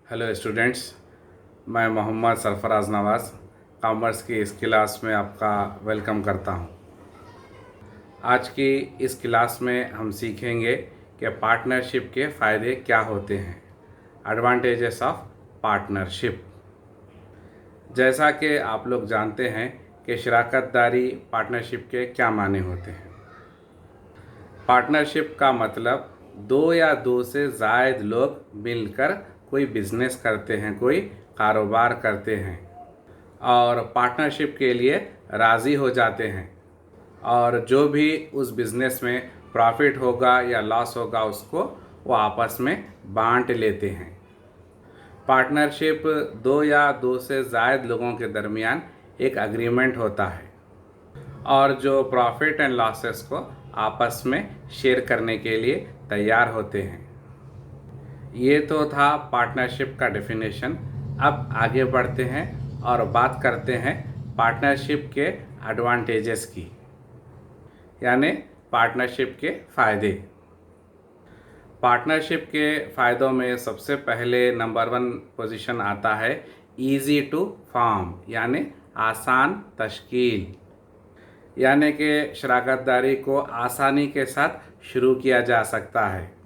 Hello students, मैं मोहम्मद सरफराज नवाज़ commerce की इस क्लास में आपका वेलकम करता हूं। आज की इस क्लास में हम सीखेंगे कि पार्टनरशिप के फ़ायदे क्या होते हैं, एडवांटेजेस ऑफ पार्टनरशिप। जैसा कि आप लोग जानते हैं कि शराकतदारी पार्टनरशिप के क्या माने होते हैं। पार्टनरशिप का मतलब दो या दो से ज़ायद लोग मिलकर कोई बिज़नेस करते हैं, कोई कारोबार करते हैं और पार्टनरशिप के लिए राज़ी हो जाते हैं, और जो भी उस बिज़नेस में प्रॉफिट होगा या लॉस होगा उसको वो आपस में बांट लेते हैं। पार्टनरशिप दो या दो से ज़ायद लोगों के दरमियान एक एग्रीमेंट होता है और जो प्रॉफिट एंड लॉसेस को आपस में शेयर करने के लिए तैयार होते हैं। ये तो था पार्टनरशिप का डेफिनेशन। अब आगे बढ़ते हैं और बात करते हैं पार्टनरशिप के एडवांटेजेस की, यानी पार्टनरशिप के फ़ायदे। पार्टनरशिप के फ़ायदों में सबसे पहले नंबर 1 पोजीशन आता है ईज़ी टू फॉर्म, यानी आसान तश्कील, यानी कि शराकतदारी को आसानी के साथ शुरू किया जा सकता है।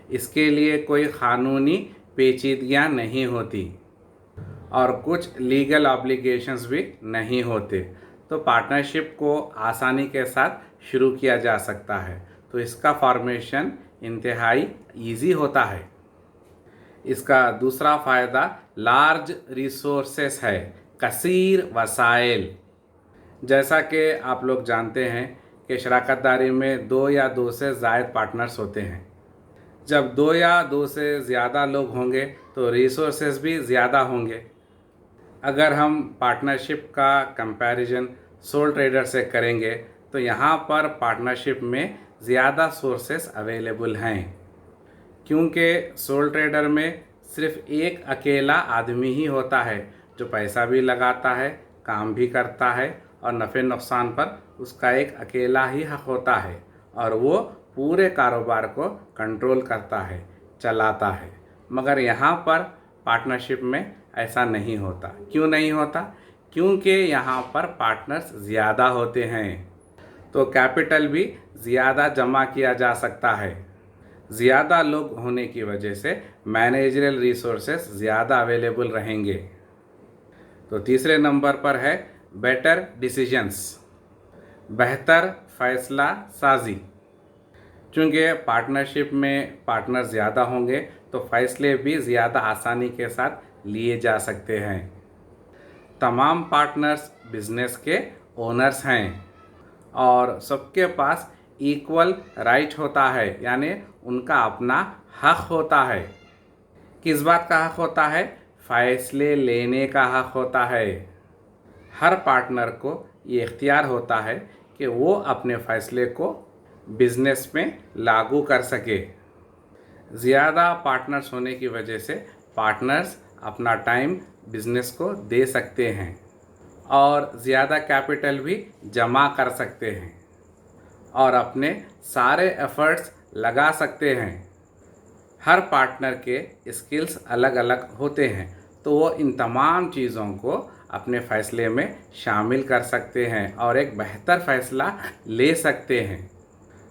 इसके लिए कोई क़ानूनी पेचीदगियाँ नहीं होती और कुछ लीगल ऑब्लिगेशंस भी नहीं होते, तो पार्टनरशिप को आसानी के साथ शुरू किया जा सकता है। तो इसका फॉर्मेशन इंतहाई इजी होता है। इसका दूसरा फ़ायदा लार्ज रिसोर्सेस है, कसीर वसाइल। जैसा कि आप लोग जानते हैं कि शराकतदारी में दो या दो से ज़ायद पार्टनर्स होते हैं। जब दो या दो से ज़्यादा लोग होंगे तो रिसोर्सेज भी ज़्यादा होंगे। अगर हम पार्टनरशिप का कंपैरिजन सोल ट्रेडर से करेंगे तो यहाँ पर पार्टनरशिप में ज़्यादा सोर्सेस अवेलेबल हैं, क्योंकि सोल ट्रेडर में सिर्फ एक अकेला आदमी ही होता है जो पैसा भी लगाता है, काम भी करता है और नफ़े नुकसान पर उसका एक अकेला ही हक़ होता है और वो पूरे कारोबार को कंट्रोल करता है, चलाता है। मगर यहाँ पर पार्टनरशिप में ऐसा नहीं होता। क्यों नहीं होता? क्योंकि यहाँ पर पार्टनर्स ज़्यादा होते हैं, तो कैपिटल भी ज़्यादा जमा किया जा सकता है। ज़्यादा लोग होने की वजह से मैनेजरियल रिसोर्सेस ज़्यादा अवेलेबल रहेंगे। तो तीसरे नंबर पर है बेटर डिसीजंस, बेहतर फैसला साजी। चूँकि पार्टनरशिप में पार्टनर ज़्यादा होंगे तो फैसले भी ज़्यादा आसानी के साथ लिए जा सकते हैं। तमाम पार्टनर्स बिजनेस के ओनर्स हैं और सबके पास इक्वल राइट होता है, यानी उनका अपना हक़ होता है। किस बात का हक़ होता है? फ़ैसले लेने का हक़ होता है। हर पार्टनर को ये इख्तियार होता है कि वो अपने फ़ैसले को बिज़नेस में लागू कर सके। ज़्यादा पार्टनर्स होने की वजह से पार्टनर्स अपना टाइम बिज़नेस को दे सकते हैं और ज़्यादा कैपिटल भी जमा कर सकते हैं और अपने सारे एफ़र्ट्स लगा सकते हैं। हर पार्टनर के स्किल्स अलग अलग होते हैं, तो वो इन तमाम चीज़ों को अपने फ़ैसले में शामिल कर सकते हैं और एक बेहतर फ़ैसला ले सकते हैं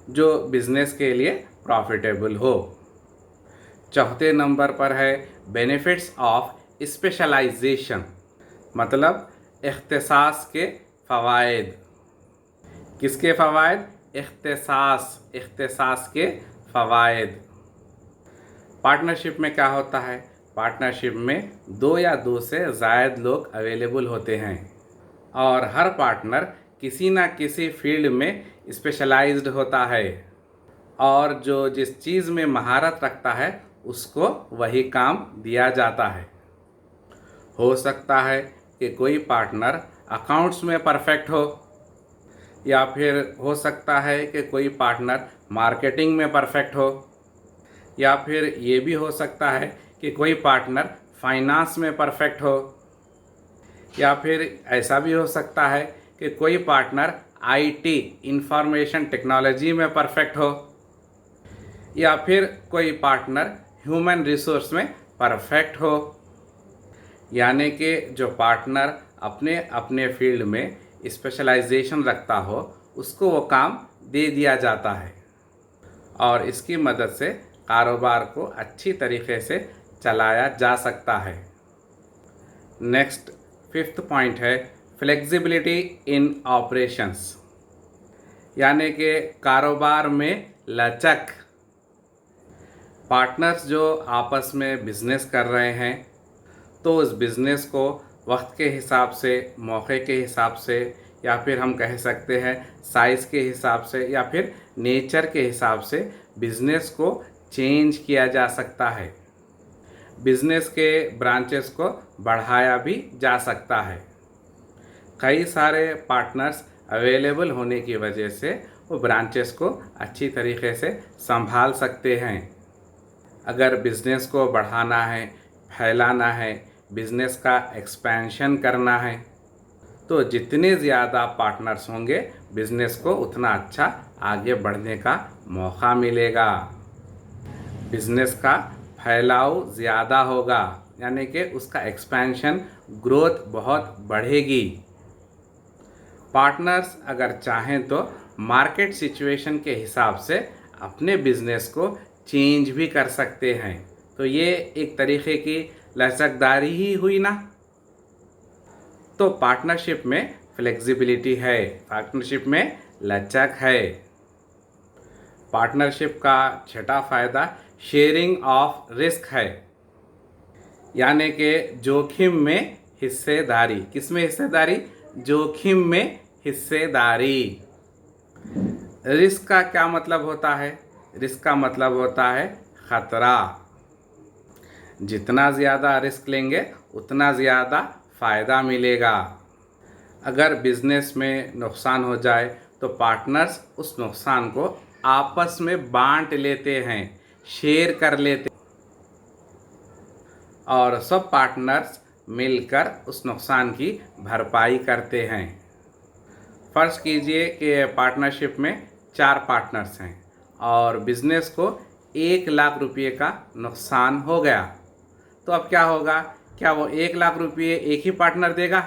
जो बिज़नेस के लिए प्रॉफिटेबल हो। चौथे नंबर पर है बेनिफिट्स ऑफ स्पेशलाइजेशन, मतलब इख्तिसास के फ़वाइद। किसके फ़वाइद? इख्तिसास के फ़वाइद। पार्टनरशिप में क्या होता है? पार्टनरशिप में दो या दो से ज़ायद लोग अवेलेबल होते हैं और हर पार्टनर किसी न किसी फील्ड में स्पेशलाइज्ड होता है और जो जिस चीज़ में महारत रखता है उसको वही काम दिया जाता है। हो सकता है कि कोई पार्टनर अकाउंट्स में परफेक्ट हो, या फिर हो सकता है कि कोई पार्टनर मार्केटिंग में परफेक्ट हो, या फिर ये भी हो सकता है कि कोई पार्टनर फाइनेंस में परफेक्ट हो, या फिर ऐसा भी हो सकता है कि कोई पार्टनर आईटी इंफॉर्मेशन टेक्नोलॉजी में परफेक्ट हो, या फिर कोई पार्टनर ह्यूमन रिसोर्स में परफेक्ट हो, यानी कि जो पार्टनर अपने अपने फील्ड में स्पेशलाइजेशन रखता हो उसको वो काम दे दिया जाता है और इसकी मदद से कारोबार को अच्छी तरीके से चलाया जा सकता है। नेक्स्ट 5th पॉइंट है फ्लेक्सिबिलिटी इन ऑपरेशंस, यानी कि कारोबार में लचक। पार्टनर्स जो आपस में बिजनेस कर रहे हैं तो उस बिज़नेस को वक्त के हिसाब से, मौके के हिसाब से, या फिर हम कह सकते हैं साइज़ के हिसाब से या फिर नेचर के हिसाब से बिज़नेस को चेंज किया जा सकता है। बिज़नेस के ब्रांचेस को बढ़ाया भी जा सकता है। कई सारे पार्टनर्स अवेलेबल होने की वजह से वो ब्रांचेस को अच्छी तरीके से संभाल सकते हैं। अगर बिज़नेस को बढ़ाना है, फैलाना है, बिज़नेस का एक्सपेंशन करना है तो जितने ज़्यादा पार्टनर्स होंगे बिज़नेस को उतना अच्छा आगे बढ़ने का मौका मिलेगा, बिज़नेस का फैलाव ज़्यादा होगा, यानी कि उसका एक्सपेंशन, ग्रोथ बहुत बढ़ेगी। पार्टनर्स अगर चाहें तो मार्केट सिचुएशन के हिसाब से अपने बिज़नेस को चेंज भी कर सकते हैं। तो ये एक तरीके की लचकदारी ही हुई ना। तो पार्टनरशिप में फ्लेक्सिबिलिटी है, पार्टनरशिप में लचक है। पार्टनरशिप का छठा फ़ायदा शेयरिंग ऑफ रिस्क है, यानी कि जोखिम में हिस्सेदारी। किस में हिस्सेदारी? जोखिम में हिस्सेदारी। रिस्क का क्या मतलब होता है? रिस्क का मतलब होता है ख़तरा। जितना ज़्यादा रिस्क लेंगे उतना ज़्यादा फ़ायदा मिलेगा। अगर बिज़नेस में नुकसान हो जाए तो पार्टनर्स उस नुकसान को आपस में बांट लेते हैं, शेयर कर लेते हैं और सब पार्टनर्स मिलकर उस नुकसान की भरपाई करते हैं। फ़र्ज़ कीजिए कि पार्टनरशिप में 4 पार्टनर्स हैं और बिज़नेस को 1 लाख रुपये का नुकसान हो गया, तो अब क्या होगा? क्या वो 1 लाख रुपये एक ही पार्टनर देगा?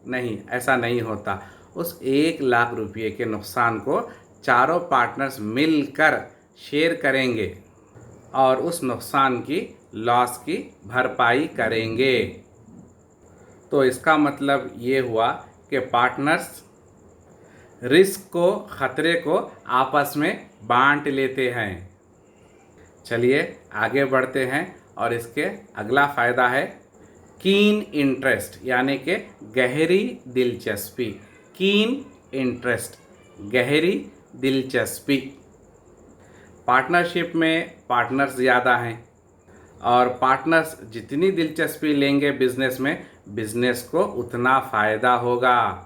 नहीं, ऐसा नहीं होता। उस 1 लाख रुपये के नुकसान को चारों पार्टनर्स मिलकर शेयर करेंगे और उस नुकसान की, लॉस की भरपाई करेंगे। तो इसका मतलब ये हुआ कि पार्टनर्स रिस्क को, ख़तरे को आपस में बांट लेते हैं। चलिए आगे बढ़ते हैं और इसके अगला फ़ायदा है कीन इंटरेस्ट, यानी कि गहरी दिलचस्पी। कीन इंटरेस्ट, गहरी दिलचस्पी। पार्टनरशिप में पार्टनर्स ज़्यादा हैं और पार्टनर्स जितनी दिलचस्पी लेंगे बिज़नेस में, बिज़नेस को उतना फ़ायदा होगा।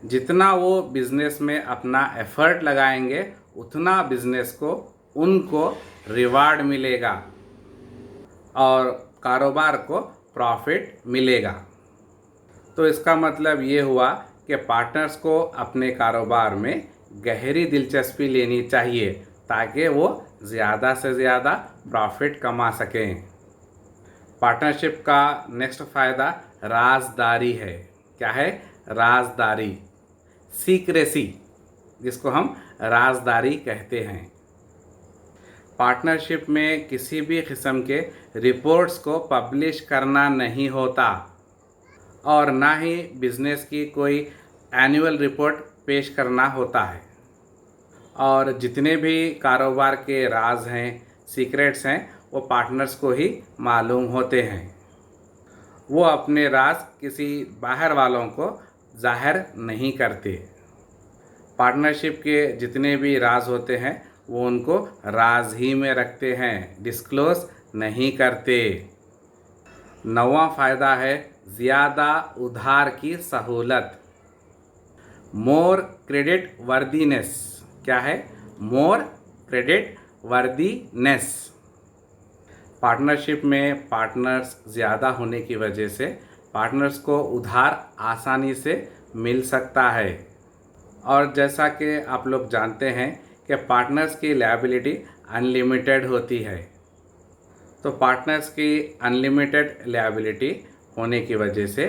जितना वो बिज़नेस में अपना एफ़र्ट लगाएंगे उतना बिज़नेस को, उनको रिवार्ड मिलेगा और कारोबार को प्रॉफिट मिलेगा। तो इसका मतलब ये हुआ कि पार्टनर्स को अपने कारोबार में गहरी दिलचस्पी लेनी चाहिए ताकि वो ज़्यादा से ज़्यादा प्रॉफिट कमा सकें। पार्टनरशिप का नेक्स्ट फ़ायदा राजदारी है। क्या है? राजदारी, सीक्रेसी, जिसको हम राजदारी कहते हैं। पार्टनरशिप में किसी भी किस्म के रिपोर्ट्स को पब्लिश करना नहीं होता और ना ही बिज़नेस की कोई एनुअल रिपोर्ट पेश करना होता है। और जितने भी कारोबार के राज हैं, सीक्रेट्स हैं, वो पार्टनर्स को ही मालूम होते हैं। वो अपने राज किसी बाहर वालों को जाहिर नहीं करते। पार्टनरशिप के जितने भी राज होते हैं वो उनको राज ही में रखते हैं, डिस्क्लोज़ नहीं करते। 9वां फ़ायदा है ज़्यादा उधार की सहूलत, मोर क्रेडिट वर्दीनेस। क्या है? मोर क्रेडिट वर्दीनेस। पार्टनरशिप में पार्टनर्स ज़्यादा होने की वजह से पार्टनर्स को उधार आसानी से मिल सकता है। और जैसा कि आप लोग जानते हैं कि पार्टनर्स की लायबिलिटी अनलिमिटेड होती है। तो पार्टनर्स की अनलिमिटेड लायबिलिटी होने की वजह से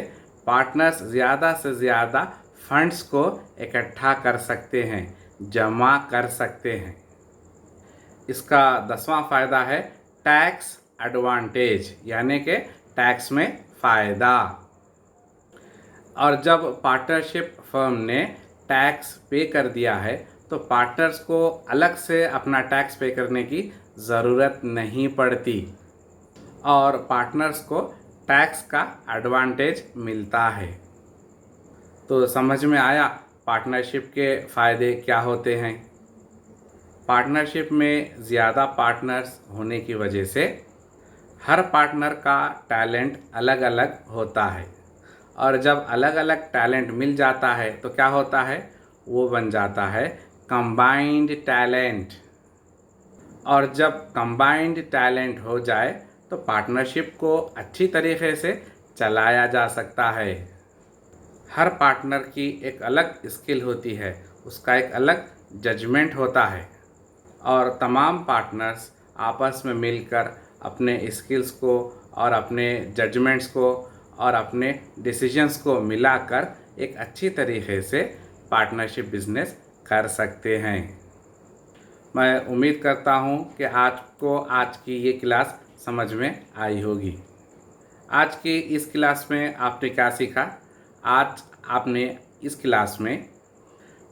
पार्टनर्स ज़्यादा से ज़्यादा फंड्स को इकट्ठा कर सकते हैं, जमा कर सकते हैं। इसका 10वां फ़ायदा है टैक्स एडवांटेज, यानी कि टैक्स में फ़ायदा। और जब पार्टनरशिप फर्म ने टैक्स पे कर दिया है तो पार्टनर्स को अलग से अपना टैक्स पे करने की ज़रूरत नहीं पड़ती और पार्टनर्स को टैक्स का एडवांटेज मिलता है। तो समझ में आया पार्टनरशिप के फ़ायदे क्या होते हैं। पार्टनरशिप में ज़्यादा पार्टनर्स होने की वजह से हर पार्टनर का टैलेंट अलग अलग होता है और जब अलग अलग टैलेंट मिल जाता है तो क्या होता है, वो बन जाता है कंबाइंड टैलेंट। और जब कंबाइंड टैलेंट हो जाए तो पार्टनरशिप को अच्छी तरीके से चलाया जा सकता है। हर पार्टनर की एक अलग स्किल होती है, उसका एक अलग जजमेंट होता है और तमाम पार्टनर्स आपस में मिलकर अपने स्किल्स को और अपने जजमेंट्स को और अपने डिसीजंस को मिलाकर एक अच्छी तरीके से पार्टनरशिप बिजनेस कर सकते हैं। मैं उम्मीद करता हूँ कि आपको आज की ये क्लास समझ में आई होगी। आज की इस क्लास में आपने क्या सीखा? आज आपने इस क्लास में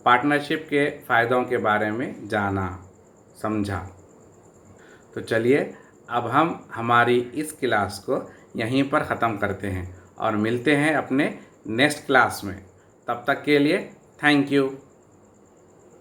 पार्टनरशिप के फ़ायदों के बारे में जाना, समझा। तो चलिए अब हम हमारी इस क्लास को यहीं पर ख़त्म करते हैं और मिलते हैं अपने नेक्स्ट क्लास में। तब तक के लिए थैंक यू।